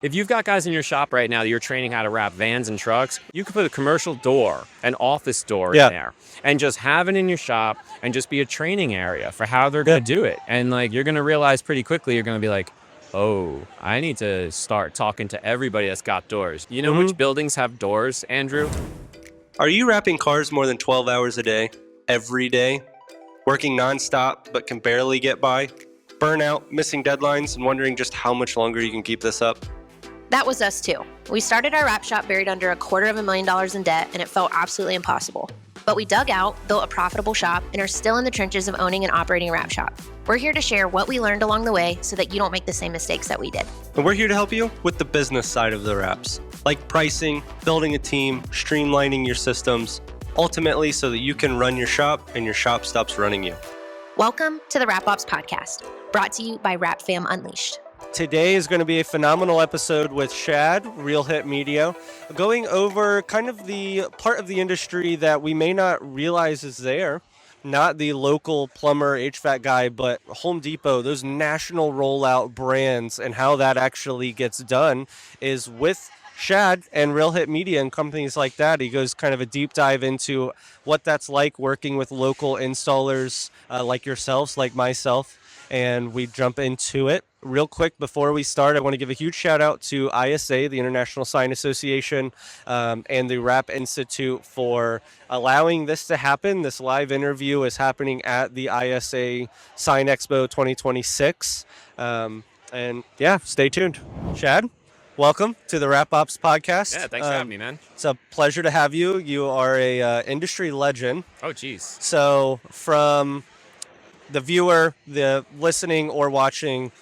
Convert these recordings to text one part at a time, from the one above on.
If you've got guys in your shop right now that you're training how to wrap vans and trucks, you could put a commercial door, an office door in there, and just have it in your shop and just be a training area for how they're going to do it. And like, you're going to realize pretty quickly, you're going to be like, oh, I need to start talking to everybody that's got doors. You know which buildings have doors, Andrew? Are you wrapping cars more than 12 hours a day, every day? Working nonstop but can barely get by? Burnout, missing deadlines, and wondering just how much longer you can keep this up? That was us too. We started our wrap shop buried under $250,000 in debt, and it felt absolutely impossible. But we dug out, built a profitable shop, and are still in the trenches of owning and operating a wrap shop. We're here to share what we learned along the way so that you don't make the same mistakes that we did. And we're here to help you with the business side of the wraps, like pricing, building a team, streamlining your systems, ultimately so that you can run your shop and your shop stops running you. Welcome to the Wrap Ops Podcast, brought to you by Wrap Fam Unleashed. Today is going to be a phenomenal episode with Shad, Real Hit Media, going over kind of the part of the industry that we may not realize is there. Not the local plumber, HVAC guy, but Home Depot, those national rollout brands, and how that actually gets done is with Shad and Real Hit Media and companies like that. He goes kind of a deep dive into what that's like working with local installers like yourselves, like myself, and we jump into it. Real quick, before we start, I want to give a huge shout out to ISA, the International Sign Association, and the Wrap Institute for allowing this to happen. This live interview is happening at the ISA Sign Expo 2026. And yeah, stay tuned. Shad, welcome to the Wrap Ops Podcast. Yeah, thanks for having me, man. It's a pleasure to have you. You are a industry legend. Oh, geez. So from the viewer, the listening or watching,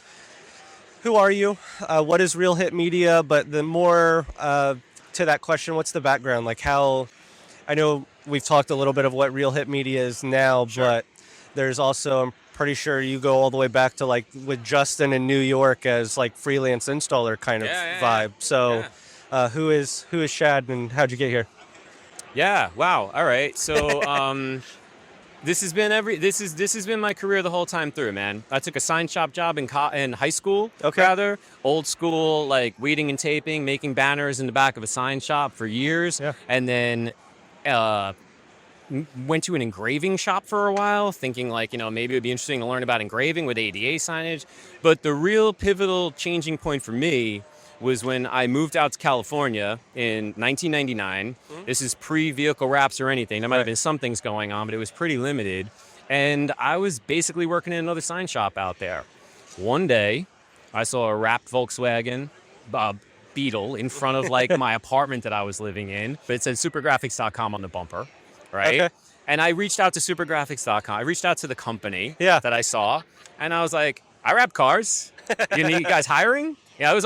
who are you? What is Real Hit Media? But the more to that question, what's the background? Like how, I know we've talked a little bit of what Real Hit Media is now, but there's also, I'm pretty sure you go all the way back to like with Justin in New York as like freelance installer kind of vibe. So who is Shad and how'd you get here? Yeah, wow. All right. So This has been my career the whole time through, man. I took a sign shop job in high school, rather old school, like weeding and taping, making banners in the back of a sign shop for years, and then went to an engraving shop for a while, thinking like, maybe it would be interesting to learn about engraving with ADA signage. But the real pivotal changing point for me was when I moved out to California in 1999. This is pre-vehicle wraps or anything. There might have been some things going on, but it was pretty limited. And I was basically working in another sign shop out there. One day, I saw a wrapped Volkswagen Beetle in front of like my apartment that I was living in. But it said supergraphics.com on the bumper, right? Okay. And I reached out to supergraphics.com. I reached out to the company that I saw. And I was like, I wrap cars. You guys hiring? Yeah, I was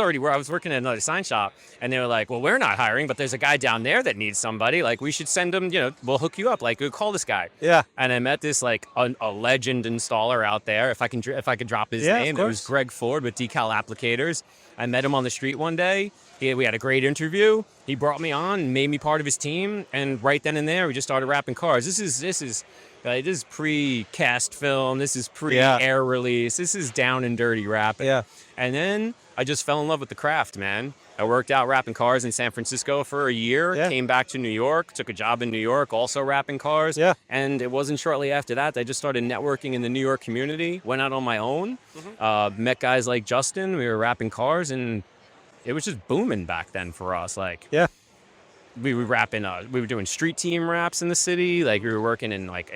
working at another sign shop, and they were like, well, we're not hiring, but there's a guy down there that needs somebody. Like, we should send him, we'll hook you up. Like, we'll call this guy. Yeah. And I met this, like, a legend installer out there, if I could drop his name. It was Greg Ford with Decal Applicators. I met him on the street one day. We had a great interview. He brought me on, made me part of his team, and right then and there, we just started wrapping cars. This is pre-cast film. This is pre-air release. This is down and dirty wrapping. Yeah. And then I just fell in love with the craft, man. I worked out wrapping cars in San Francisco for a year, came back to New York, took a job in New York, also wrapping cars. Yeah. And it wasn't shortly after that I just started networking in the New York community, went out on my own, met guys like Justin. We were wrapping cars, and it was just booming back then for us. Like, we were wrapping, we were doing street team wraps in the city. Like, we were working in like,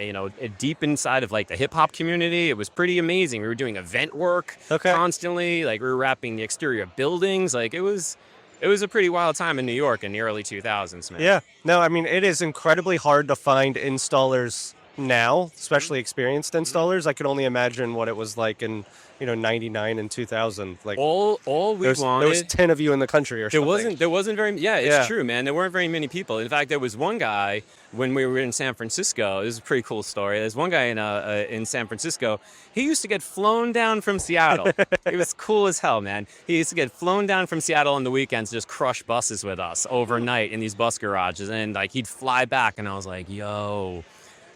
deep inside of like the hip hop community. It was pretty amazing. We were doing event work constantly. Like, we were wrapping the exterior of buildings. Like, it was a pretty wild time in New York in the early 2000s, man. Yeah. No, I mean, it is incredibly hard to find installers now, especially experienced installers. I could only imagine what it was like in 99 and 2000. Like all we wanted. There was 10 of you in the country or something. There wasn't very. Yeah, it's true, man. There weren't very many people. In fact, there was one guy when we were in San Francisco. This is a pretty cool story. There's one guy in San Francisco. He used to get flown down from Seattle. It was cool as hell, man. He used to get flown down from Seattle on the weekends to just crush buses with us overnight in these bus garages, and like he'd fly back, and I was like, yo,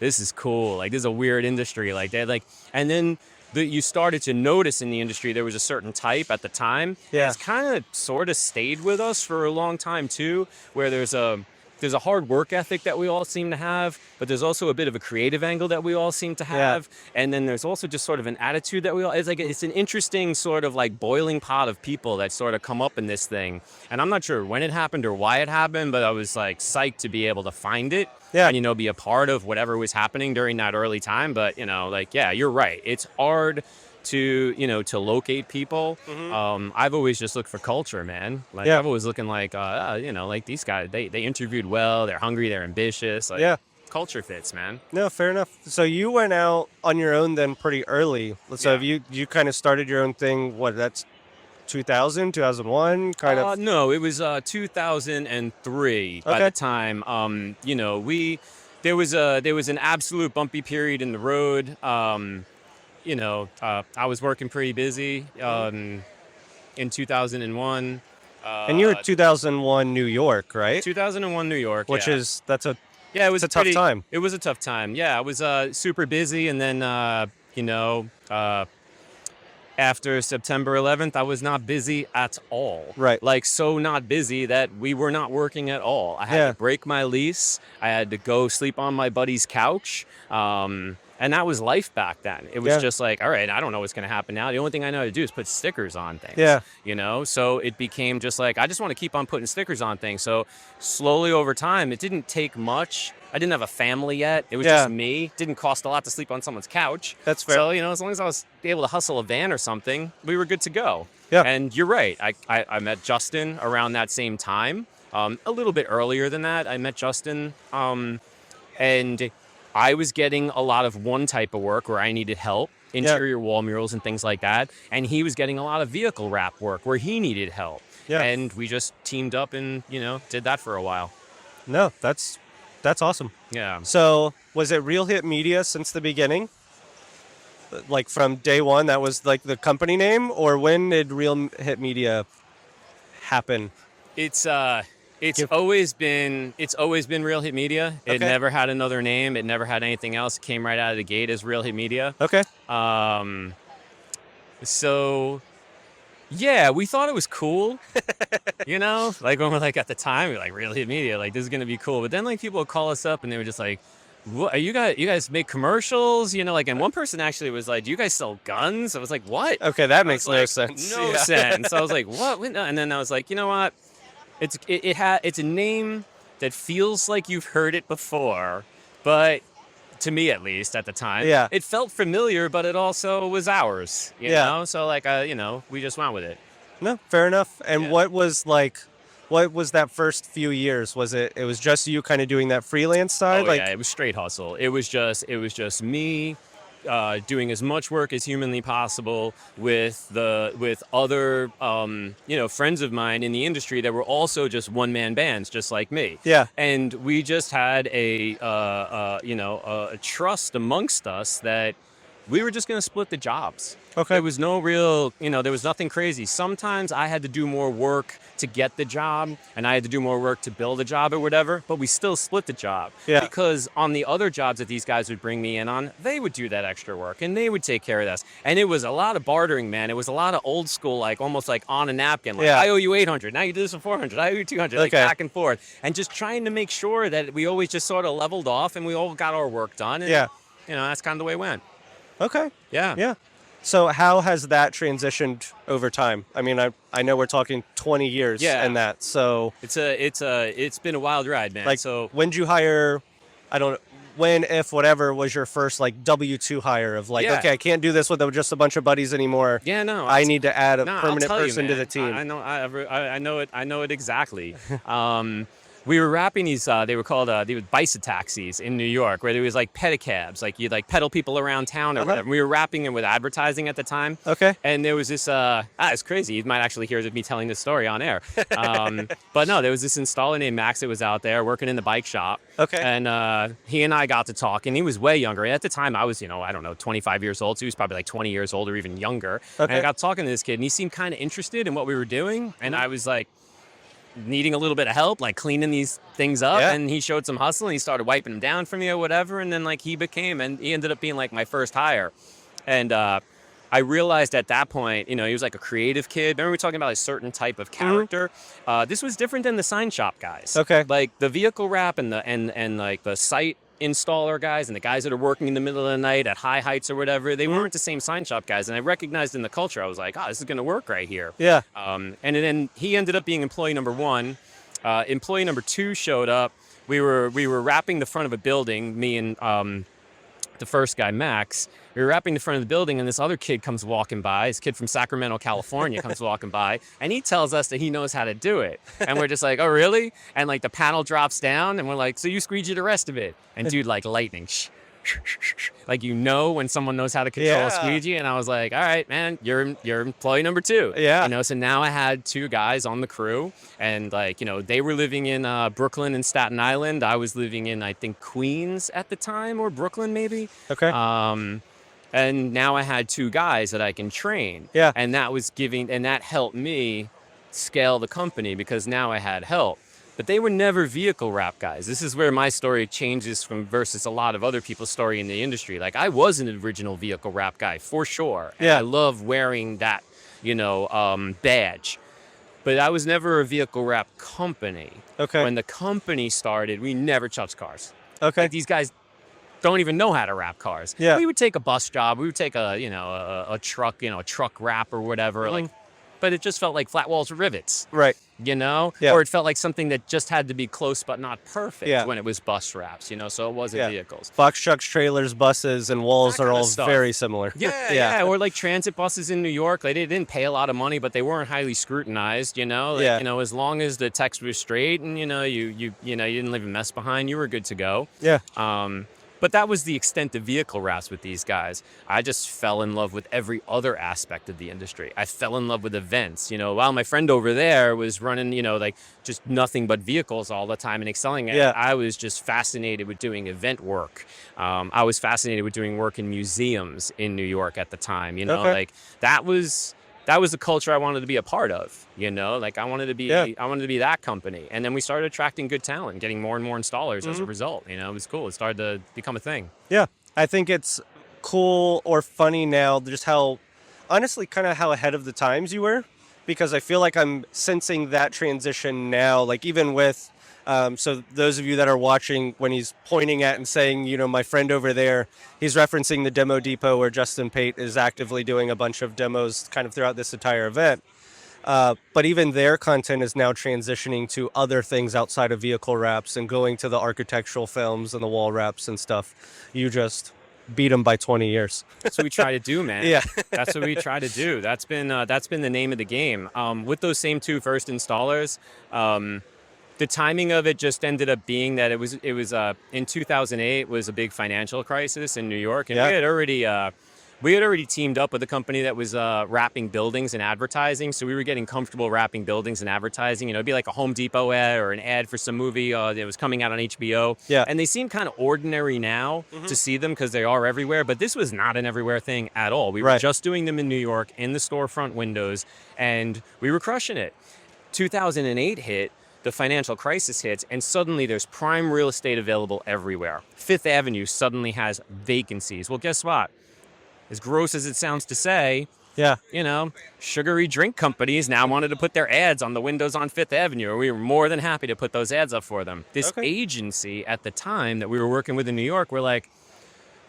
this is cool. Like, this is a weird industry. Like, they like, and then that you started to notice in the industry there was a certain type at the time. Yeah. And it's kind of sort of stayed with us for a long time too, where there's a hard work ethic that we all seem to have, but there's also a bit of a creative angle that we all seem to have. And then there's also just sort of an attitude that it's an interesting sort of like boiling pot of people that sort of come up in this thing. And I'm not sure when it happened or why it happened, but I was like psyched to be able to find it. Yeah. And, be a part of whatever was happening during that early time. But, you're right. It's hard to locate people. I've always just looked for culture, man. Like I've always looking like like these guys, they interviewed well, they're hungry, they're ambitious. Like, culture fits, man. No, fair enough. So you went out on your own then pretty early. So have you kind of started your own thing, that's 2000, 2001 kind of? No, it was 2003 by the time. There was an absolute bumpy period in the road. I was working pretty busy in 2001. And you're 2001 New York, right? 2001 New York, which is it was a tough time. It was a tough time. Yeah, I was super busy, and then after September 11th, I was not busy at all. Right. Like, so not busy that we were not working at all. I had to break my lease. I had to go sleep on my buddy's couch. And that was life back then. It was just like, all right, I don't know what's going to happen now. The only thing I know how to do is put stickers on things. Yeah. So it became just like, I just want to keep on putting stickers on things. So slowly over time, it didn't take much. I didn't have a family yet. It was just me. It didn't cost a lot to sleep on someone's couch. That's fair. So, as long as I was able to hustle a van or something, we were good to go. Yeah. And you're right. I met Justin around that same time. A little bit earlier than that, I met Justin. And I was getting a lot of one type of work where I needed help, interior wall murals and things like that. And he was getting a lot of vehicle wrap work where he needed help. Yeah. And we just teamed up and, did that for a while. No, that's awesome. Yeah. So was it Real Hit Media since the beginning? Like from day one, that was like the company name? Or when did Real Hit Media happen? It's always been Real Hit Media. It never had another name. It never had anything else. It came right out of the gate as Real Hit Media. Okay. So yeah, we thought it was cool. Like when we're like at the time, we're like Real Hit Media, like this is gonna be cool. But then like people would call us up and they were just like, "What are you guys make commercials?" And one person actually was like, "Do you guys sell guns?" I was like, "What?" Okay, that makes no sense. No sense. I was like, "What?" And then I was like, you know what? It's a name that feels like you've heard it before, but to me at least at the time, it felt familiar, but it also was ours. You know, so like we just went with it. No, fair enough. And what was that first few years? It was just you kind of doing that freelance side? Oh, it was straight hustle. It was just me doing as much work as humanly possible with other friends of mine in the industry that were also just one-man bands, just like me. Yeah. And we just had a trust amongst us that we were just going to split the jobs. Okay. There was no real, there was nothing crazy. Sometimes I had to do more work to get the job, and I had to do more work to build a job or whatever, but we still split the job. Yeah. Because on the other jobs that these guys would bring me in on, they would do that extra work, and they would take care of this. And it was a lot of bartering, man. It was a lot of old school, like almost like on a napkin. Like, I owe you 800, now you do this for 400, I owe you 200, like back and forth. And just trying to make sure that we always just sort of leveled off and we all got our work done. And, that's kind of the way it went. Okay. Yeah. Yeah. So how has that transitioned over time? I mean, I know we're talking 20 years and that. So it's been a wild ride, man. Like, so when did you hire? I don't know. When, if, whatever was your first like W-2 hire of like, okay, I can't do this with just a bunch of buddies anymore. Yeah, no. I need to add a permanent person to the team. I know it exactly. We were wrapping these, they were called bicycle taxis in New York, where there was like pedicabs, like you'd like pedal people around town or whatever. We were wrapping them with advertising at the time. Okay. And there was this, it's crazy. You might actually hear me telling this story on air. But no, there was this installer named Max that was out there working in the bike shop. Okay. And he and I got to talk, and he was way younger. At the time, I was, 25 years old. So he was probably like 20 years old or even younger. Okay. And I got talking to this kid, and he seemed kind of interested in what we were doing. And I was like, needing a little bit of help, like cleaning these things up, and he showed some hustle, and he started wiping them down for me or whatever, and then like he ended up being like my first hire. And I realized at that point, he was like a creative kid. Remember we were talking about a certain type of character? This was different than the sign shop guys. Okay. Like the vehicle wrap and like the site installer guys and the guys that are working in the middle of the night at high heights or whatever, they weren't the same sign shop guys. And I recognized in the culture, I was like, this is going to work right here. Yeah. And then he ended up being employee number 1. Employee number 2 showed up. We were wrapping the front of a building, me and the first guy, Max. We were wrapping the front of the building, and this other kid comes walking by. This kid from Sacramento, California comes walking by, and he tells us that he knows how to do it. And we're just like, oh, really? And like the panel drops down, and we're like, so you squeegee the rest of it. And dude, like lightning, like when someone knows how to control a squeegee. And I was like, all right, man, you're employee number 2. Yeah. So now I had 2 guys on the crew, and like, they were living in Brooklyn and Staten Island. I was living in, I think, Queens at the time, or Brooklyn maybe. Okay. And now I had 2 guys that I can train. Yeah. And that helped me scale the company because now I had help. But they were never vehicle wrap guys. This is where my story changes from versus a lot of other people's story in the industry. Like I was an original vehicle wrap guy for sure. And Yeah. I love wearing that, badge. But I was never a vehicle wrap company. Okay. When the company started, we never touched cars. Okay. Like these guys don't even know how to wrap cars. Yeah. We would take a bus job. We would take a truck, a truck wrap or whatever. Like, but it just felt like flat walls with rivets. Right. Yeah. Or it felt like something that just had to be close but not perfect when it was bus wraps, so it wasn't vehicles. Box trucks, trailers, buses, and walls That are kind of all stuff. very similar. Yeah. Or like transit buses in New York, like they didn't pay a lot of money, but they weren't highly scrutinized, as long as the text was straight and, you didn't leave a mess behind, you were good to go. Yeah. But that was the extent of vehicle wraps with these guys. I just fell in love with every other aspect of the industry. I fell in love with events. While my friend over there was running, like just nothing but vehicles all the time and excelling at it, I was just fascinated with doing event work. I was fascinated with doing work in museums in New York at the time. Like that was the culture I wanted to be a part of. Like I wanted to be that company. And then we started attracting good talent, getting more and more installers as a result. It was cool. It started to become a thing. Yeah. I think it's cool or funny now just how, honestly, kind of how ahead of the times you were, because I feel like I'm sensing that transition now, like even with, so those of you that are watching, when he's pointing at and saying, my friend over there, he's referencing the demo depot where Justin Pate is actively doing a bunch of demos kind of throughout this entire event. But even their content is now transitioning to other things outside of vehicle wraps and going to the architectural films and the wall wraps and stuff. You just beat them by 20 years. That's what we try to do, man. Yeah. That's what we try to do. That's been the name of the game. With those same 2 first installers, the timing of it just ended up being that it was in 2008 was a big financial crisis in New York, and we had already teamed up with a company that was wrapping buildings and advertising. So we were getting comfortable wrapping buildings and advertising. It'd be like a Home Depot ad or an ad for some movie that was coming out on HBO. Yeah. And they seem kind of ordinary now to see them because they are everywhere. But this was not an everywhere thing at all. We were just doing them in New York in the storefront windows, and we were crushing it. 2008 hit. The financial crisis hits, and suddenly there's prime real estate available everywhere. Fifth Avenue suddenly has vacancies. Well, guess what? As gross as it sounds to say, sugary drink companies now wanted to put their ads on the windows on Fifth Avenue. We were more than happy to put those ads up for them. This agency at the time that we were working with in New York, we're like,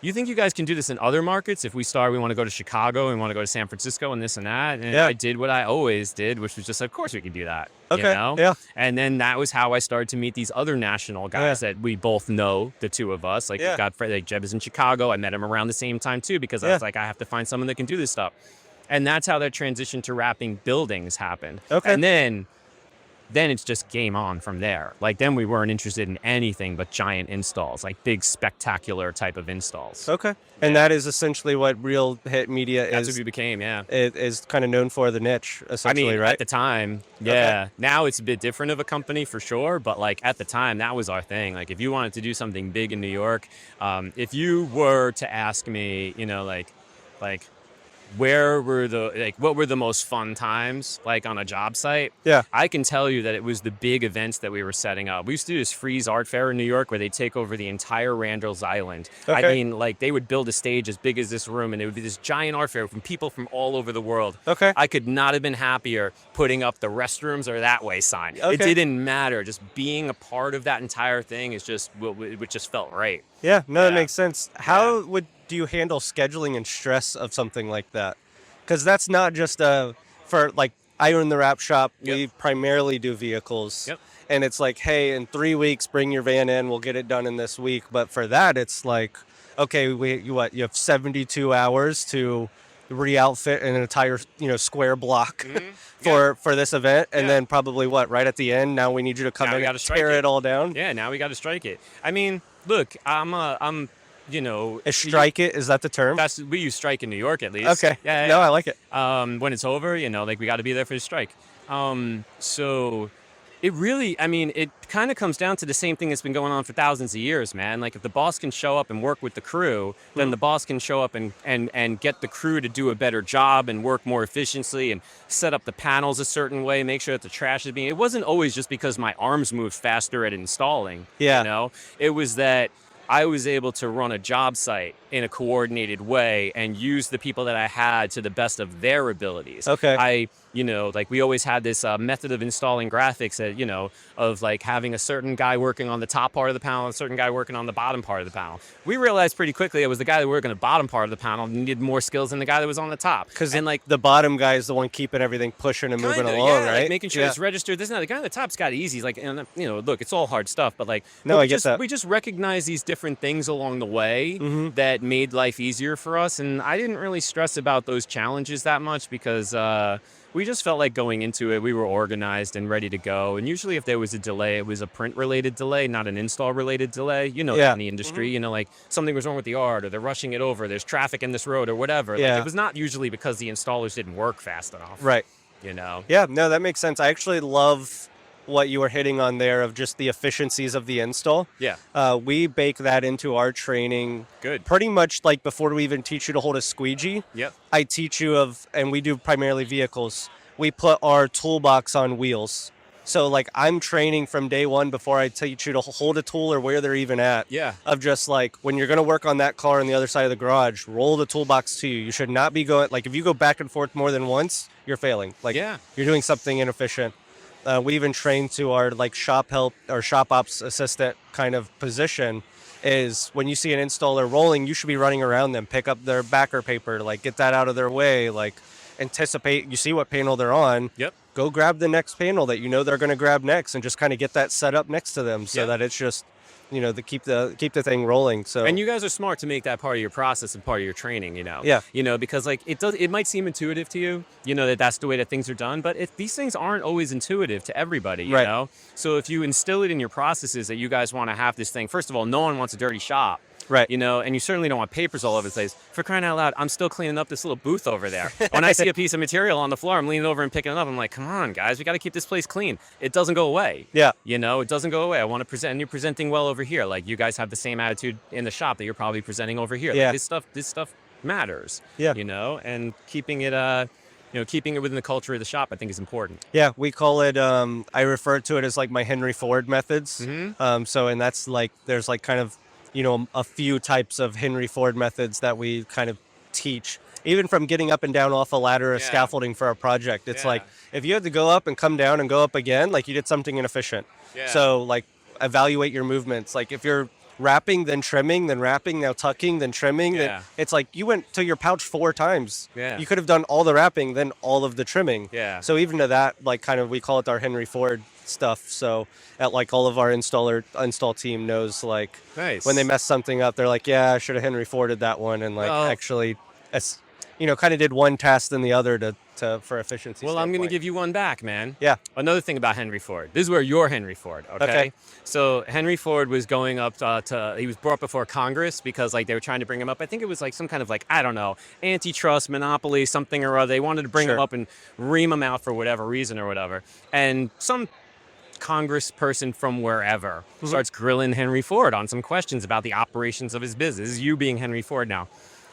you think you guys can do this in other markets? If we want to go to Chicago, we want to go to San Francisco and this and that. And I did what I always did, which was just, of course we can do that. Yeah. And then that was how I started to meet these other national guys that we both know, the 2 of us. Like we got like Jeb is in Chicago. I met him around the same time too, because I was like, I have to find someone that can do this stuff. And that's how that transition to wrapping buildings happened. Okay. And then it's just game on from there. Like then we weren't interested in anything but giant installs, like big spectacular type of installs. Okay. And that is essentially what Real Hit Media That's what we became, is kind of known for, the niche, essentially, right? At the time, Now it's a bit different of a company for sure, but like at the time, that was our thing. Like if you wanted to do something big in New York, if you were to ask me, like what were the most fun times like on a job site? Yeah. I can tell you that it was the big events that we were setting up. We used to do this Freeze Art Fair in New York where they take over the entire Randall's Island. I Okay. mean, like they would build a stage as big as this room, and it would be this giant art fair from people from all over the world. Okay. I could not have been happier putting up the restrooms or that way sign. Okay. It didn't matter. Just being a part of that entire thing is just it just felt right. Yeah, no, that Yeah. makes sense. How do you handle scheduling and stress of something like that? Because that's not just for like I own the wrap shop. Yep. We primarily do vehicles. Yep. And it's like, hey, in 3 weeks, bring your van in. We'll get it done in this week. But for that, it's like, okay, you have 72 hours to re-outfit an entire square block for this event, and then probably right at the end. Now we need you to come Now we in gotta and strike tear it. it all down. Yeah, now we got to strike it. I mean, look, Strike it, is that the term? we use strike in New York at least. Okay. Yeah. No, I like it. When it's over, like we got to be there for the strike. So it really, I mean, it kind of comes down to the same thing that's been going on for thousands of years, man. Like if the boss can show up and work with the crew, then the boss can show up and get the crew to do a better job and work more efficiently and set up the panels a certain way, make sure that the trash is being, it wasn't always just because my arms moved faster at installing. Yeah. It was that I was able to run a job site in a coordinated way and use the people that I had to the best of their abilities. Okay. Like we always had this method of installing graphics that, of like having a certain guy working on the top part of the panel and a certain guy working on the bottom part of the panel. We realized pretty quickly it was the guy that worked on the bottom part of the panel needed more skills than the guy that was on the top. Because the bottom guy is the one keeping everything pushing and moving along, right? Like making sure it's registered. This and that. The guy on the top's got it easy. He's like, look, it's all hard stuff, but like, No, I get that. We just recognize these different things along the way that made life easier for us, and I didn't really stress about those challenges that much because we just felt like going into it, we were organized and ready to go. And usually if there was a delay, it was a print-related delay, not an install-related delay. That in the industry, like something was wrong with the art or they're rushing it over, there's traffic in this road or whatever. Yeah. Like, it was not usually because the installers didn't work fast enough. Right. Yeah, no, that makes sense. I actually love what you were hitting on there of just the efficiencies of the install. Yeah. We bake that into our training. Good. Pretty much like before we even teach you to hold a squeegee. Yep. I teach you and we do primarily vehicles. We put our toolbox on wheels. So like I'm training from day one before I teach you to hold a tool or where they're even at. Yeah. Of just like when you're going to work on that car on the other side of the garage, roll the toolbox to you. You should not be going, like if you go back and forth more than once, you're failing. Like you're doing something inefficient. We even train to our like shop help or shop ops assistant kind of position is when you see an installer rolling, you should be running around them, pick up their backer paper, like get that out of their way, like anticipate, you see what panel they're on. Yep. Go grab the next panel that they're going to grab next and just kind of get that set up next to them so that it's just, to keep the thing rolling. So and you guys are smart to make that part of your process and part of your training, Yeah. Because like it might seem intuitive to you, that's the way that things are done, but these things aren't always intuitive to everybody, you know? So if you instill it in your processes that you guys want to have this thing, first of all, no one wants a dirty shop. Right. And you certainly don't want papers all over the place. For crying out loud, I'm still cleaning up this little booth over there. When I see a piece of material on the floor, I'm leaning over and picking it up. I'm like, come on, guys, we got to keep this place clean. It doesn't go away. Yeah. It doesn't go away. I want to present, and you're presenting well over here. Like you guys have the same attitude in the shop that you're probably presenting over here. Yeah. Like, this stuff matters. Yeah. And keeping it keeping it within the culture of the shop, I think is important. Yeah, we call it, I refer to it as like my Henry Ford methods. And that's like, there's like kind of, a few types of Henry Ford methods that we kind of teach, even from getting up and down off a ladder or scaffolding for a project. It's like, if you had to go up and come down and go up again, like you did something inefficient. Yeah. So like evaluate your movements. Like if you're wrapping, then trimming, then wrapping, now tucking, then trimming. Then it's like you went to your pouch 4 times. Yeah. You could have done all the wrapping, then all of the trimming. Yeah. So even to that, like kind of, we call it our Henry Ford stuff. So at like all of our install team knows like when they mess something up, they're like, yeah, I should have Henry Forded that one. And like actually, kind of did one task than the other for efficiency. Well, I'm going to give you one back, man. Yeah. Another thing about Henry Ford. This is where you're Henry Ford, okay? So Henry Ford was going up he was brought before Congress because like they were trying to bring him up. I think it was like some kind of like, I don't know, antitrust, monopoly, something or other. They wanted to bring him up and ream him out for whatever reason or whatever. And some congressperson from wherever starts grilling Henry Ford on some questions about the operations of his business. This is you being Henry Ford now.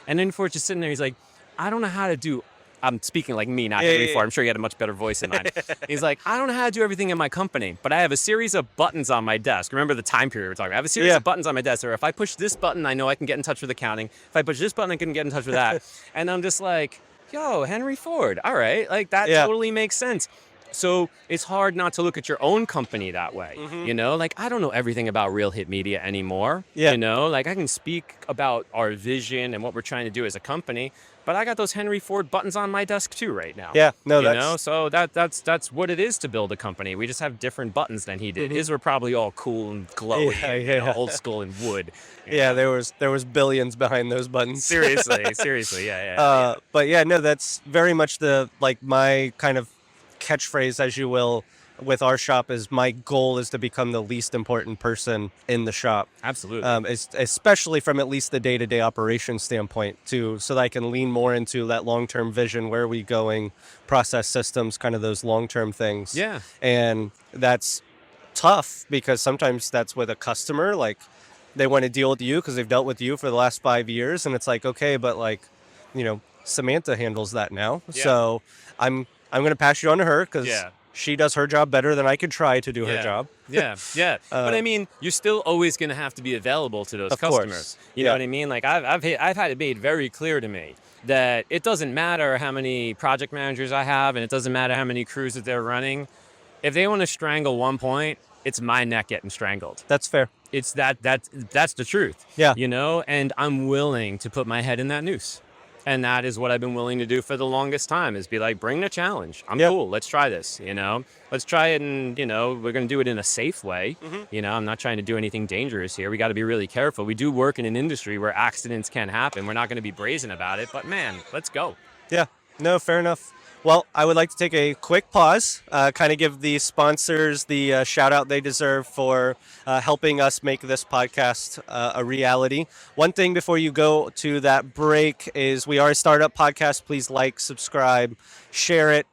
And Henry Ford's just sitting there. He's like, I don't know how to do. I'm speaking like me, not Yeah, Henry yeah, Ford. yeah. I'm sure you had a much better voice than mine. He's like, I don't know how to do everything in my company, but I have a series of buttons on my desk. Remember the time period we're talking about? I have a series Yeah. of buttons on my desk, or if I push this button, I know I can get in touch with accounting. If I push this button, I can get in touch with that. And I'm just like, yo, Henry Ford. All right. Like that Yeah. totally makes sense. So it's hard not to look at your own company that way. You know, like I don't know everything about Real Hit Media anymore. Yeah. You know, like I can speak about our vision and what we're trying to do as a company, but I got those Henry Ford buttons on my desk too right now. Yeah, no, You that's know, so that's what it is to build a company. We just have different buttons than he did. His were probably all cool and glowy, Yeah, and, yeah, you know, yeah. old school and wood. you yeah. know? There was billions behind those buttons. Seriously, yeah. But yeah, no, that's very much the like my kind of catchphrase, as you will, with our shop is my goal is to become the least important person in the shop. Absolutely. Especially from at least the day-to-day operation standpoint, too, so that I can lean more into that long-term vision, where are we going, process systems, kind of those long-term things. Yeah. And that's tough because sometimes that's with a customer, like they want to deal with you because they've dealt with you for the last 5 years, and it's like, okay, but like, Samantha handles that now, Yeah. so I'm going to pass you on to her because Yeah. she does her job better than I could try to do her job. Yeah. But I mean, you're still always going to have to be available to those Of course. customers. You know Yeah. what I mean? Like I've had it made very clear to me that it doesn't matter how many project managers I have, and it doesn't matter how many crews that they're running. If they want to strangle one point, it's my neck getting strangled. That's fair. It's that's the truth. Yeah. You know, and I'm willing to put my head in that noose. And that is what I've been willing to do for the longest time, is be like, bring the challenge. I'm Yep. cool. Let's try this, Let's try it, and, we're going to do it in a safe way. I'm not trying to do anything dangerous here. We got to be really careful. We do work in an industry where accidents can happen. We're not going to be brazen about it, but man, let's go. Yeah, no, fair enough. Well, I would like to take a quick pause, kind of give the sponsors the shout out they deserve for helping us make this podcast a reality. One thing before you go to that break is we are a startup podcast. Please like, subscribe, share it,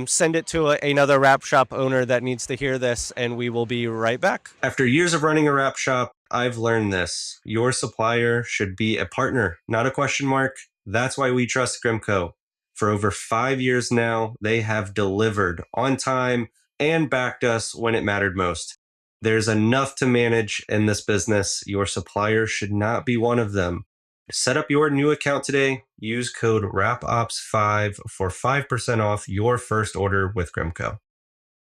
send it to another wrap shop owner that needs to hear this, and we will be right back. After years of running a wrap shop, I've learned this. Your supplier should be a partner, not a question mark. That's why we trust Grimco. For over 5 years now, they have delivered on time and backed us when it mattered most. There's enough to manage in this business. Your supplier should not be one of them. Set up your new account today. Use code RAPOPS5 for 5% off your first order with Grimco.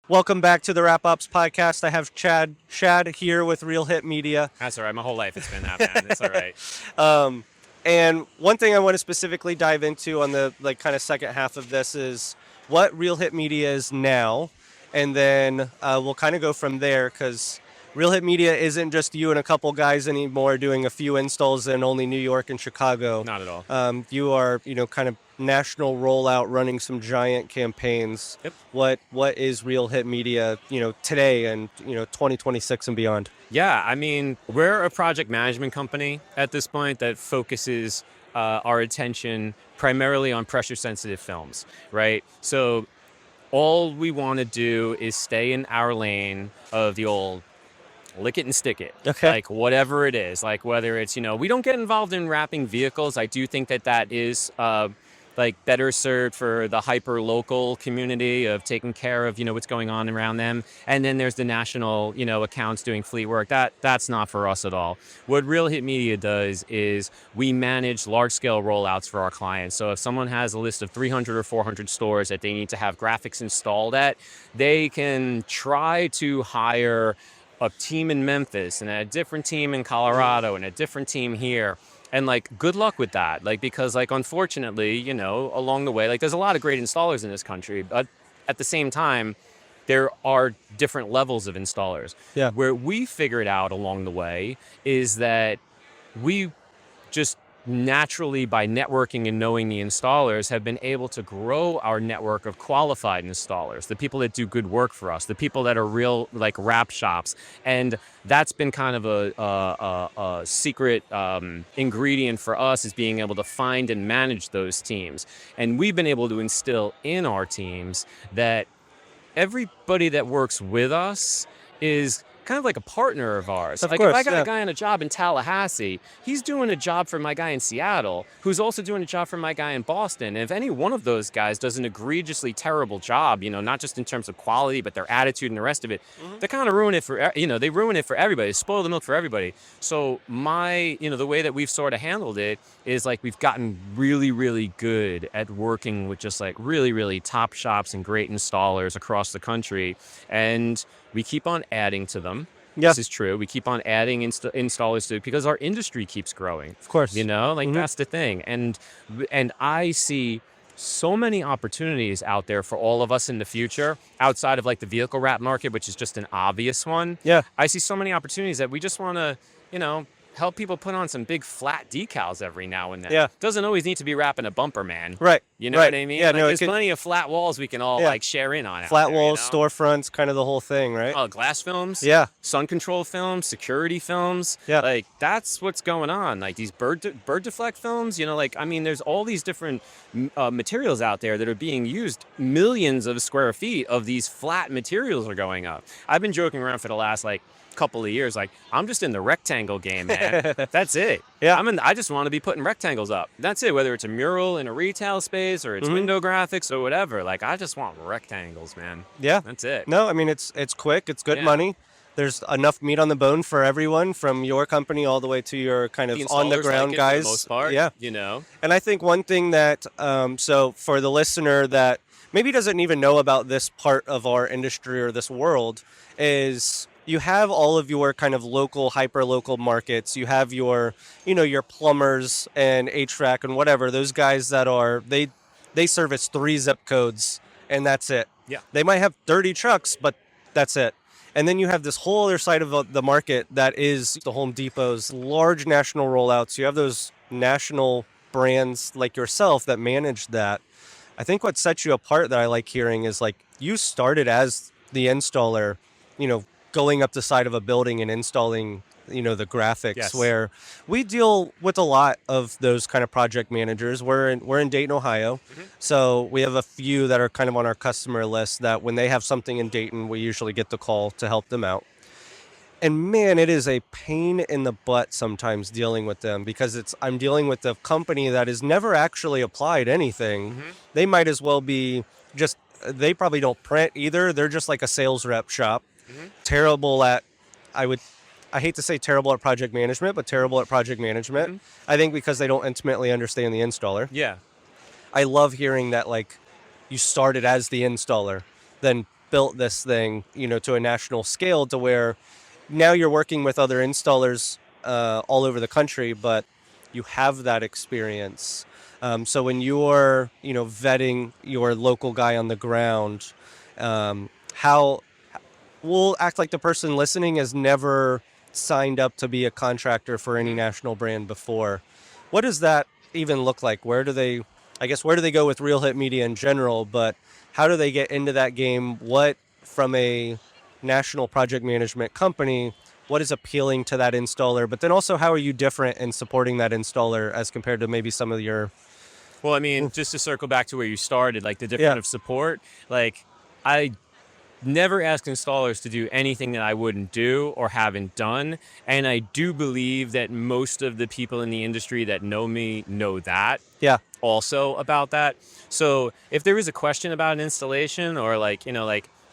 Welcome back to the Wrap Ups podcast. I have Shad here with Real Hit Media. That's all right. My whole life it's been that, man. It's all right. And one thing I want to specifically dive into on the kind of second half of this is what Real Hit Media is now, and then we'll kind of go from there, because Real Hit Media isn't just you and a couple guys anymore doing a few installs in only New York and Chicago. Not at all. You are, kind of national rollout, running some giant campaigns. Yep. What is Real Hit Media, today and 2026 and beyond? Yeah, I mean, we're a project management company at this point that focuses our attention primarily on pressure-sensitive films, right? So all we want to do is stay in our lane of the old lick it and stick it. Okay. Like whatever it is, like whether it's, we don't get involved in wrapping vehicles. I do think that is better served for the hyper local community of taking care of, what's going on around them. And then there's the national, accounts doing fleet work. That's not for us at all. What Real Hit Media does is we manage large scale rollouts for our clients. So if someone has a list of 300 or 400 stores that they need to have graphics installed at, they can try to hire a team in Memphis and a different team in Colorado and a different team here. And good luck with that. Because unfortunately, along the way, there's a lot of great installers in this country, but at the same time, there are different levels of installers. Yeah. Where we figured out along the way is that we just naturally, by networking and knowing the installers, have been able to grow our network of qualified installers, the people that do good work for us, the people that are real wrap shops. And that's been kind of a secret ingredient for us, is being able to find and manage those teams. And we've been able to instill in our teams that everybody that works with us is kind of like a partner of ours. Of Like course, if I got yeah. a guy on a job in Tallahassee, he's doing a job for my guy in Seattle, who's also doing a job for my guy in Boston. And if any one of those guys does an egregiously terrible job, not just in terms of quality, but their attitude and the rest of it, they kind of ruin it for, they ruin it for everybody, spoil the milk for everybody. So the way that we've sort of handled it is like we've gotten really, really good at working with just like really, really top shops and great installers across the country. And we keep on adding to them. Yeah. This is true. We keep on adding installers to it because our industry keeps growing. Of course. That's the thing. And I see so many opportunities out there for all of us in the future outside of like the vehicle wrap market, which is just an obvious one. Yeah. I see so many opportunities that we just want to, help people put on some big flat decals every now and then. Yeah. Doesn't always need to be wrapping a bumper, man. Right. You know right. what I mean? Yeah, Like, no, there's plenty of flat walls we can all like share in on. Flat out there, walls, storefronts, kind of the whole thing, right? Oh, glass films. Yeah. Sun control films, security films. Yeah. Like that's what's going on. Like these bird deflect films. There's all these different materials out there that are being used. Millions of square feet of these flat materials are going up. I've been joking around for the last couple of years, like I'm just in the rectangle game, man. That's it. Yeah. I just want to be putting rectangles up. That's it. Whether it's a mural in a retail space or it's window graphics or whatever, like I just want rectangles, man. Yeah. That's it. No, I mean it's quick, it's good money. There's enough meat on the bone for everyone, from your company all the way to your kind of on the ground guys. For the most part, yeah. And I think one thing that so for the listener that maybe doesn't even know about this part of our industry or this world is you have all of your kind of local, hyper-local markets. You have your, your plumbers and HVAC and whatever. Those guys that are, they service 3 zip codes and that's it. Yeah. They might have 30 trucks, but that's it. And then you have this whole other side of the market that is the Home Depot's large national rollouts. You have those national brands like yourself that manage that. I think what sets you apart that I like hearing is like you started as the installer, going up the side of a building and installing, the graphics. Yes. Where we deal with a lot of those kind of project managers. We're in Dayton, Ohio. So we have a few that are kind of on our customer list that when they have something in Dayton, we usually get the call to help them out. And man, it is a pain in the butt sometimes dealing with them because I'm dealing with a company that has never actually applied anything. They might as well be they probably don't print either. They're just like a sales rep shop. Terrible at, I hate to say terrible at project management, but terrible at project management. I think because they don't intimately understand the installer. Yeah. I love hearing that like you started as the installer, then built this thing, to a national scale to where now you're working with other installers all over the country, but you have that experience. So when you're, vetting your local guy on the ground, how we'll act like the person listening has never signed up to be a contractor for any national brand before. What does that even look like? Where do they go with Real Hit Media in general, but how do they get into that game? What, from a national project management company, what is appealing to that installer? But then also, how are you different in supporting that installer as compared to maybe some of your... Well, I mean, just to circle back to where you started, like the difference of support, like I never ask installers to do anything that I wouldn't do or haven't done. And I do believe that most of the people in the industry that know me know that. Yeah. Also about that. So if there is a question about an installation or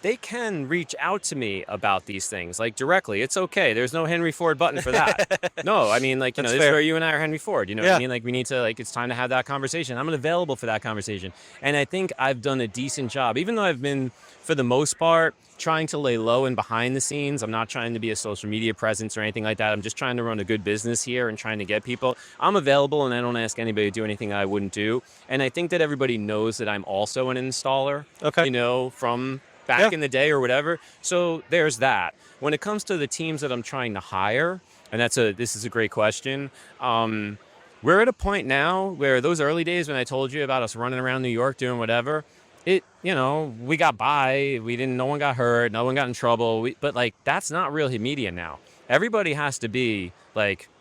they can reach out to me about these things directly. It's okay. There's no Henry Ford button for that. No, I mean this is where you and I are Henry Ford. You know what I mean? Like we need to it's time to have that conversation. I'm available for that conversation. And I think I've done a decent job, even though I've been, for the most part, trying to lay low and behind the scenes. I'm not trying to be a social media presence or anything like that. I'm just trying to run a good business here and trying to get people. I'm available and I don't ask anybody to do anything I wouldn't do. And I think that everybody knows that I'm also an installer. Okay. From back in the day or whatever. So there's that. When it comes to the teams that I'm trying to hire, and this is a great question. We're at a point now where those early days when I told you about us running around New York doing whatever, we got by. No one got hurt. No one got in trouble. But that's not Real Hit Media now. Everybody has to be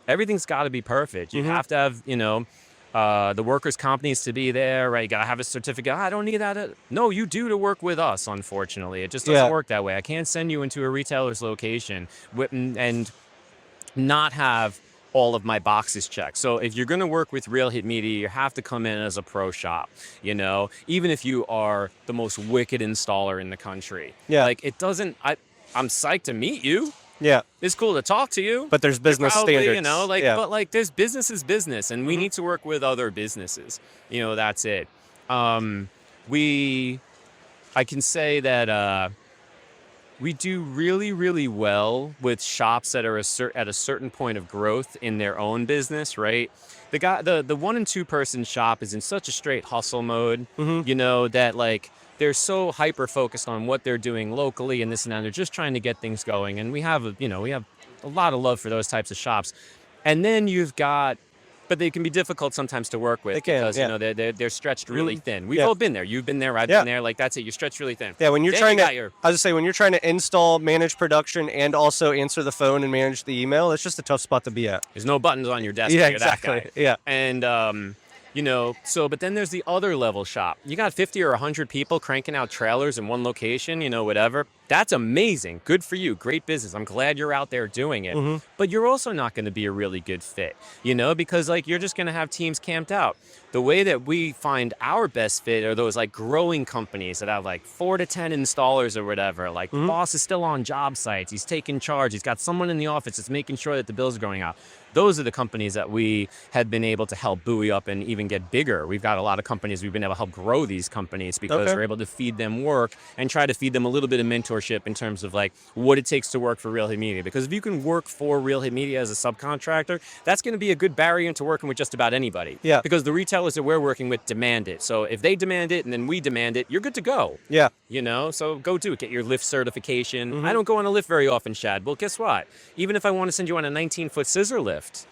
everything's got to be perfect. You have to have, The workers' comp needs to be there, right? You gotta have a certificate. I don't need that. No, you do to work with us. Unfortunately, it just doesn't Yeah. work that way. I can't send you into a retailer's location and not have all of my boxes checked. So if you're going to work with Real Hit Media, you have to come in as a pro shop, even if you are the most wicked installer in the country. Yeah. Like it doesn't, I'm psyched to meet you. Yeah. It's cool to talk to you. But there's business Probably, standards. Yeah. but like there's business is business and we need to work with other businesses. That's it. I can say that, we do really, really well with shops that are at a certain point of growth in their own business, right? The 1 and 2 person shop is in such a straight hustle mode, that like they're so hyper focused on what they're doing locally and this and that. They're just trying to get things going, and we have a lot of love for those types of shops. And then but they can be difficult sometimes to work with because they're stretched really thin. We've all been there. You've been there. I've been there. Like that's it. You're stretched really thin. Yeah, when you're Then trying to, I was just say when you're trying to install, manage production, and also answer the phone and manage the email, it's just a tough spot to be at. There's no buttons on your desk. Yeah, You're that exactly. guy. Yeah. And but then there's the other level shop. You got 50 or 100 people cranking out trailers in one location, whatever. That's amazing. Good for you. Great business. I'm glad you're out there doing it. But you're also not going to be a really good fit, because like you're just going to have teams camped out. The way that we find our best fit are those like growing companies that have like 4 to 10 installers or whatever. Like the boss is still on job sites. He's taking charge. He's got someone in the office that's making sure that the bills are going out. Those are the companies that we have been able to help buoy up and even get bigger. We've got a lot of companies we've been able to help grow these companies because we're able to feed them work and try to feed them a little bit of mentorship in terms of like what it takes to work for Real Hit Media. Because if you can work for Real Hit Media as a subcontractor, that's going to be a good barrier into working with just about anybody. Yeah. Because the retailers that we're working with demand it. So if they demand it and then we demand it, you're good to go. Yeah. So go do it. Get your lift certification. I don't go on a lift very often, Shad. Well, guess what? Even if I want to send you on a 19-foot scissor lift,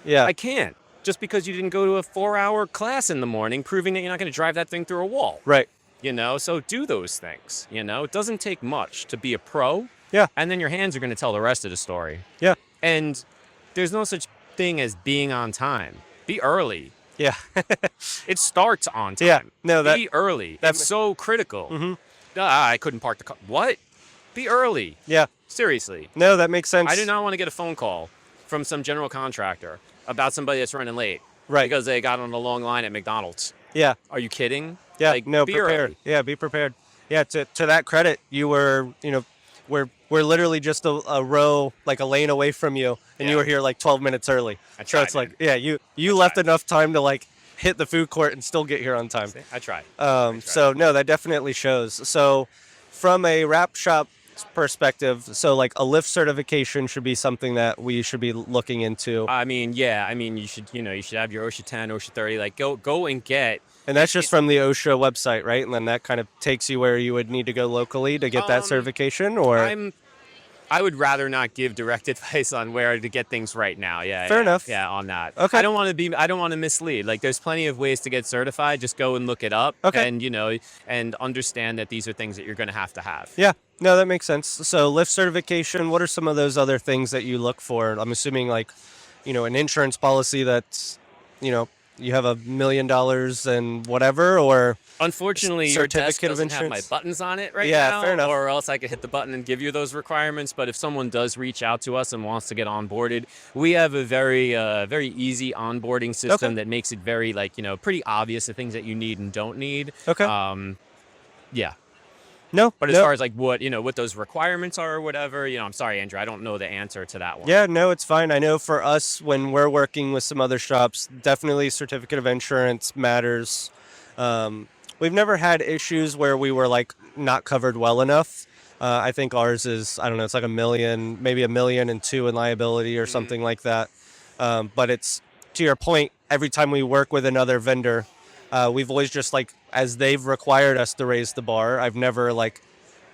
I can't. Just because you didn't go to a 4-hour class in the morning proving that you're not going to drive that thing through a wall. Right. So do those things. It doesn't take much to be a pro. Yeah. And then your hands are going to tell the rest of the story. Yeah. And there's no such thing as being on time. Be early. Yeah. It starts on time. Yeah. No, Be early. That's so critical. I couldn't park the car. What? Be early. Yeah. Seriously. No, that makes sense. I do not want to get a phone call from some general contractor about somebody that's running late. Right. Because they got on a long line at McDonald's. Yeah. Are you kidding? Yeah. Like, No, be prepared. early. Yeah, be prepared. Yeah, to that credit, you were, we're literally just a row, like a lane away from you, and you were here like 12 minutes early. I So tried, it's like, man. yeah, you left enough time to like hit the food court and still get here on time. See? I tried. So no, that definitely shows. So from a wrap shop perspective, so like a lift certification should be something that we should be looking into. You should have your OSHA 10, OSHA 30, like go and get. And that's just from the OSHA website, right? And then that kind of takes you where you would need to go locally to get that certification, or I would rather not give direct advice on where to get things right now. Fair enough. Yeah, on that. Okay. I don't want to mislead. Like there's plenty of ways to get certified. Just go and look it up. Okay. And and understand that these are things that you're going to have. Yeah. No, that makes sense. So lift certification, what are some of those other things that you look for? I'm assuming like, an insurance policy that's, you have $1 million and whatever, or Unfortunately, your desk certificate of doesn't have my insurance? buttons on it right Yeah, now. fair enough. Or else I could hit the button and give you those requirements. But if someone does reach out to us and wants to get onboarded, we have a very easy onboarding system that makes it very pretty obvious the things that you need and don't need. Okay. Yeah. No. But as no. far as like what those requirements are or whatever, I'm sorry, Andrew, I don't know the answer to that one. Yeah, no, it's fine. I know for us, when we're working with some other shops, definitely certificate of insurance matters. We've never had issues where we were like not covered well enough. I think ours is, I don't know, it's like $1 million, maybe $1.2 million in liability or something like that. But it's, to your point, every time we work with another vendor, we've always just like, as they've required us to raise the bar, I've never like,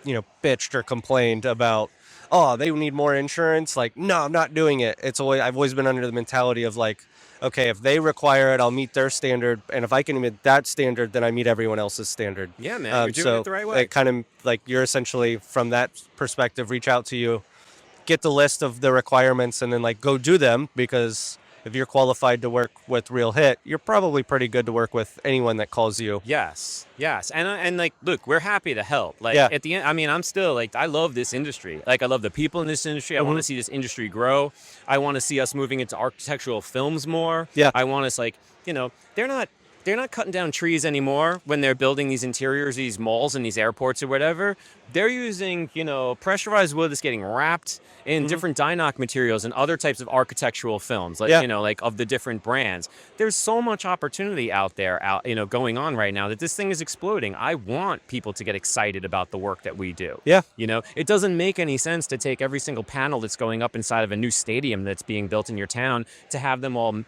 bitched or complained about, oh, they need more insurance. Like, no, I'm not doing it. I've always been under the mentality of like, okay, if they require it, I'll meet their standard. And if I can meet that standard, then I meet everyone else's standard. Yeah, man, you're doing it the right way. It kind of like you're essentially from that perspective, reach out to you, get the list of the requirements and then like go do them because if you're qualified to work with Real Hit, you're probably pretty good to work with anyone that calls you. Yes, and like, look, we're happy to help. Like Yeah. at the end, I mean, I'm still like, I love this industry. Like, I love the people in this industry. I want to see this industry grow. I want to see us moving into architectural films more. Yeah. I want us, like, they're not cutting down trees anymore when they're building these interiors, these malls and these airports or whatever. They're using, pressurized wood that's getting wrapped in different Dynoc materials and other types of architectural films, like, Yeah. like of the different brands. There's so much opportunity out there, going on right now that this thing is exploding. I want people to get excited about the work that we do. Yeah. It doesn't make any sense to take every single panel that's going up inside of a new stadium that's being built in your town to have them all,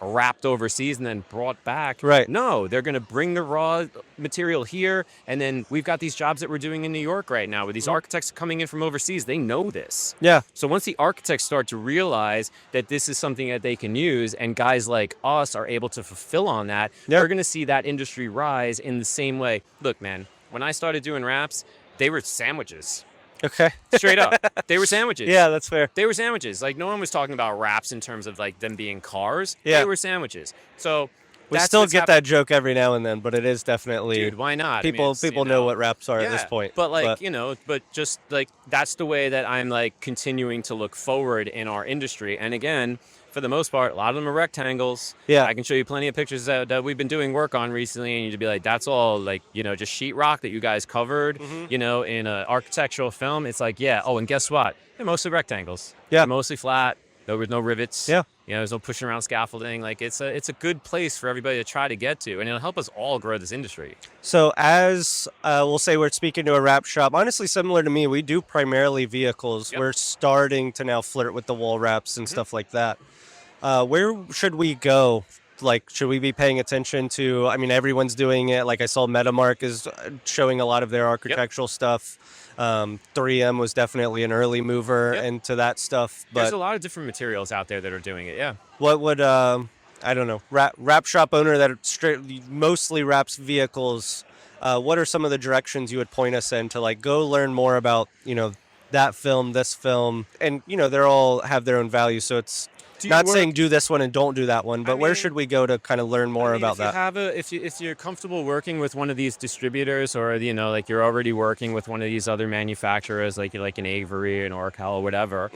wrapped overseas and then brought back. Right. No, they're going to bring the raw material here. And then we've got these jobs that we're doing in New York right now with these architects coming in from overseas. They know this. Yeah. So once the architects start to realize that this is something that they can use, and guys like us are able to fulfill on that, we're going to see that industry rise in the same way. Look, man, when I started doing wraps, they were sandwiches. Okay. Straight up. They were sandwiches. Yeah, that's fair. They were sandwiches. Like, no one was talking about wraps in terms of like them being cars. Yeah. They were sandwiches. So We that's still what's get that joke every now and then, but it is definitely, Dude, why not? people know what wraps are at this Yeah, point. But like, but just like, that's the way that I'm like continuing to look forward in our industry. And again, for the most part, a lot of them are rectangles. Yeah. I can show you plenty of pictures that we've been doing work on recently, and you'd be like, that's all like, just sheetrock that you guys covered, in an architectural film. It's like, yeah. Oh, and guess what? They're mostly rectangles. Yeah. They're mostly flat. There was no rivets. Yeah. There's no pushing around scaffolding. Like, it's a good place for everybody to try to get to, and it'll help us all grow this industry. So as we'll say, we're speaking to a wrap shop, honestly similar to me, we do primarily vehicles. Yep. We're starting to now flirt with the wall wraps and stuff like that. Where should we go? Like, should we be paying attention to, everyone's doing it. Like, I saw Metamark is showing a lot of their architectural stuff. 3M was definitely an early mover into that stuff. But There's a lot of different materials out there that are doing it, yeah. what would, I don't know, wrap shop owner that mostly wraps vehicles, what are some of the directions you would point us in to, like, go learn more about, that film, this film, and, they're all have their own value. So it's not saying do this one and don't do that one, but where should we go to kind of learn more about that? If you're comfortable working with one of these distributors, or like you're already working with one of these other manufacturers, like an Avery, an Oracle, or whatever,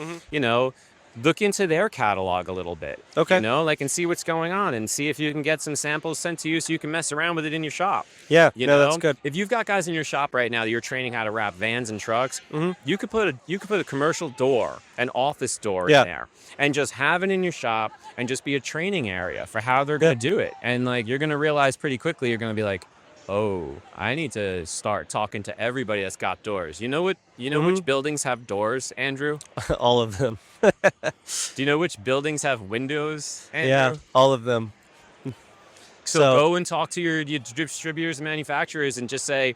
look into their catalog a little bit. Okay. And see what's going on, and see if you can get some samples sent to you so you can mess around with it in your shop. Yeah, that's good. If you've got guys in your shop right now that you're training how to wrap vans and trucks, you could put a commercial door, an office door in there, and just have it in your shop and just be a training area for how they're going to do it. And like, you're going to realize pretty quickly, you're going to be like, oh, I need to start talking to everybody that's got doors. You know which buildings have doors, Andrew? All of them. Do you know which buildings have windows, Andrew? Yeah, all of them. So go and talk to your distributors and manufacturers and just say,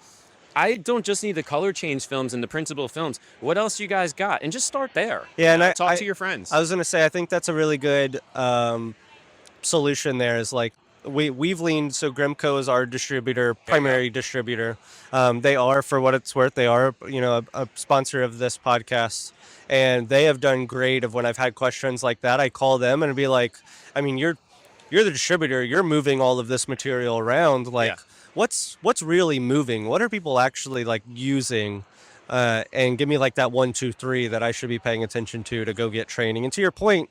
I don't just need the color change films and the printable films. What else you guys got? And just start there. Yeah, and talk to your friends. I was going to say, I think that's a really good solution there, is like, we've leaned, so Grimco is our distributor, primary distributor. They are, for what it's worth, they are, a sponsor of this podcast, and they have done great. Of when I've had questions like that, I call them and be like, you're the distributor, you're moving all of this material around. Like, what's really moving? What are people actually like using? And give me like that 1, 2, 3 that I should be paying attention to go get training. And to your point,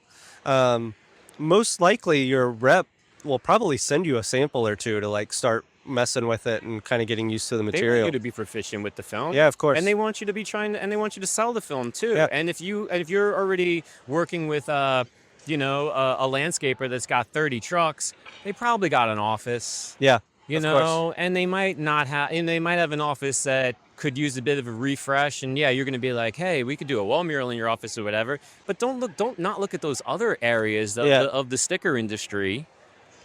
most likely your rep will probably send you a sample or two to like start messing with it and kind of getting used to the material. They want you to be proficient with the film. Yeah, of course. And they want you to be and they want you to sell the film too. Yeah. And if you're already working with a landscaper that's got 30 trucks, they probably got an office. Yeah. And they might not have, and they might have an office that could use a bit of a refresh. And you're going to be like, hey, we could do a wall mural in your office or whatever. But don't not look at those other areas of the sticker industry.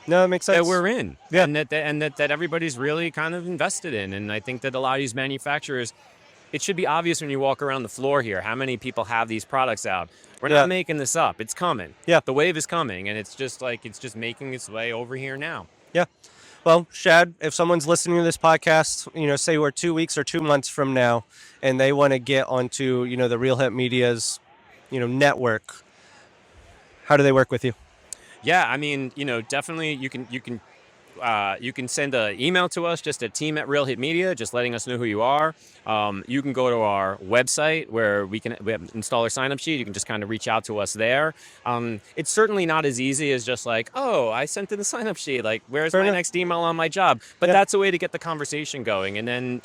No, it makes sense. That we're in, yeah, and that everybody's really kind of invested in. And I think that a lot of these manufacturers, it should be obvious when you walk around the floor here how many people have these products out. We're not making this up. It's coming. Yeah, the wave is coming, and it's just making its way over here now. Yeah. Well, Shad, if someone's listening to this podcast, say we're 2 weeks or 2 months from now, and they want to get onto, the Real Hit Media's, network, how do they work with you? Yeah, I mean, definitely you can send an email to us just at team@RealHitMedia, just letting us know who you are. You can go to our website where we have an installer sign-up sheet. You can just kind of reach out to us there. It's certainly not as easy as just like, oh, I sent in the sign-up sheet. Like, where's Fair my enough. next email on my job? But Yeah. that's a way to get the conversation going. And then,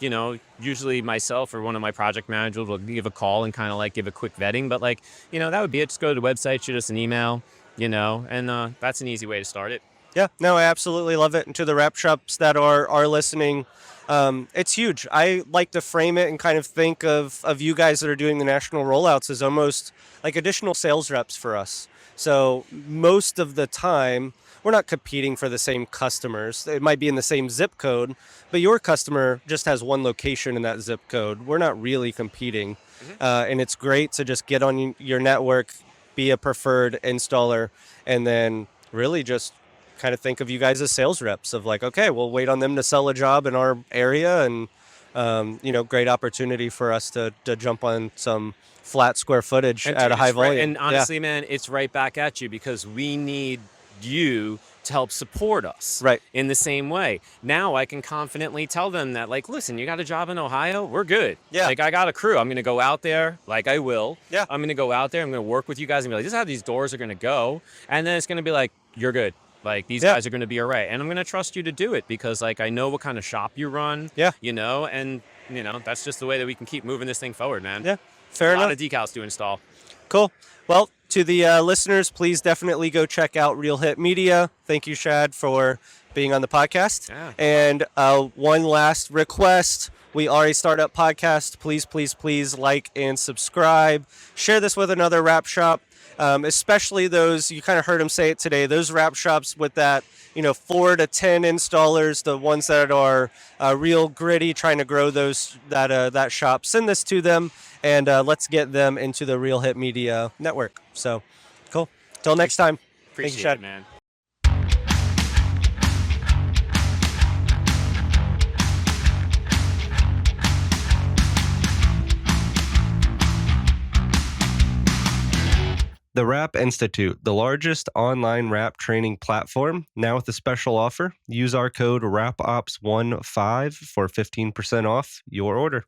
usually myself or one of my project managers will give a call and kind of like give a quick vetting. But like, that would be it. Just go to the website, shoot us an email, and that's an easy way to start it. Yeah, no, I absolutely love it. And to the wrap shops that are listening, it's huge. I like to frame it and kind of think of you guys that are doing the national rollouts as almost like additional sales reps for us. So most of the time, we're not competing for the same customers. It might be in the same zip code, but your customer just has one location in that zip code. We're not really competing. And it's great to just get on your network, be a preferred installer, and then really just kind of think of you guys as sales reps of like, okay, we'll wait on them to sell a job in our area, and great opportunity for us to jump on some flat square footage at a high volume. And honestly, man, it's right back at you because we need you to help support us Right. in the same way. Now I can confidently tell them that, like, listen, you got a job in Ohio, we're good. Yeah. Like, I got a crew. I'm going to go out there, like I will. Yeah. I'm going to go out there. I'm going to work with you guys and be like, this is how these doors are going to go. And then it's going to be like, you're good. Like, these Yeah. guys are going to be all right. And I'm going to trust you to do it because, like, I know what kind of shop you run. Yeah. And, that's just the way that we can keep moving this thing forward, man. Yeah, fair A enough. lot of decals to install. Cool. Well, to the listeners, please definitely go check out Real Hit Media. Thank you, Shad, for being on the podcast. Yeah. And one last request. We are a startup podcast. Please, please, please like and subscribe. Share this with another wrap shop, especially those, you kind of heard him say it today, those wrap shops with that, 4 to 10 installers, the ones that are real gritty, trying to grow that shop. Send this to them, and let's get them into the Real Hit Media network. So, cool. Till next time. Thank you, Appreciate Shad. it, man. The Wrap Institute, the largest online wrap training platform, now with a special offer. Use our code RAPOPS15 for 15% off your order.